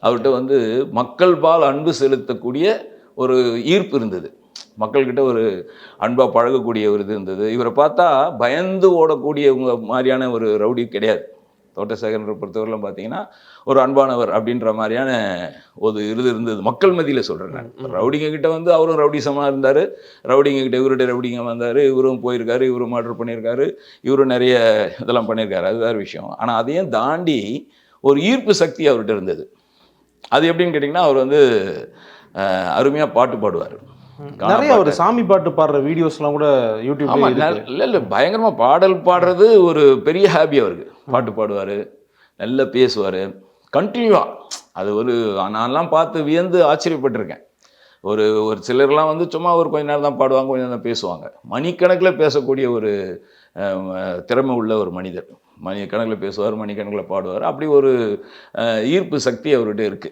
அவர்கிட்ட வந்து மக்கள் பால் அன்பு செலுத்தக்கூடிய ஒரு ஈர்ப்பு இருந்தது. மக்கள்கிட்ட ஒரு அன்பா பழகக்கூடிய ஒரு இது இருந்தது. இவர பார்த்தா பயந்து ஓடக்கூடியவங்க மாரியான ஒரு ரவுடி கிடையாது. தோட்ட சேகரன்ற பொறுத்தவரையிலும் பார்த்தீங்கன்னா, ஒரு அன்பானவர் அப்படின்ற மாரியான ஒரு இது இருந்தது. மக்கள் மத்தியில சொல்றேன் நான். ரவுடிங்க கிட்ட வந்து அவரும் ரவுடிசமா இருந்தாரு. ரவுடிங்க கிட்ட இவருடைய ரவுடிங்க வந்தாரு. இவரும் போயிருக்காரு. இவரும் மர்டர் பண்ணியிருக்காரு. இவரும் நெறைய இதெல்லாம் பண்ணியிருக்காரு. அது வேற விஷயம். ஆனா அதையும் தாண்டி ஒரு ஈர்ப்பு சக்தி அவர்ட்ட இருந்தது. அது எப்படின்னு கேட்டீங்கன்னா, அவர் வந்து அருமையா பாட்டு பாடுவாரு. கானா நெறைய ஒரு பாட்டு. சாமி பாட்டு பாடுற வீடியோஸ்லாம் கூட ஆமா. YouTubeலயே இருக்கு. இல்ல பயங்கரமா பாடல் பாடுறது ஒரு பெரிய ஹாபி அவருக்கு. பாட்டு பாடுவாரு. நல்லா பேசுவாரு. கன்டினியூவா. அது ஒரு நான்லாம் பார்த்து வியந்து ஆச்சரியப்பட்டுருக்கேன். ஒரு ஒரு சிலர்லாம் வந்து சும்மா ஒரு கொஞ்ச நேரம் தான் பாடுவாங்க, கொஞ்ச நேரம் தான் பேசுவாங்க. மணிக்கணக்குல பேசக்கூடிய ஒரு திறமை உள்ள ஒரு மனிதர். மணிக்கணக்குல பேசுவார், மணிக்கணக்குல பாடுவார். அப்படி ஒரு ஈர்ப்பு சக்தி அவர்கிட்ட இருக்கு.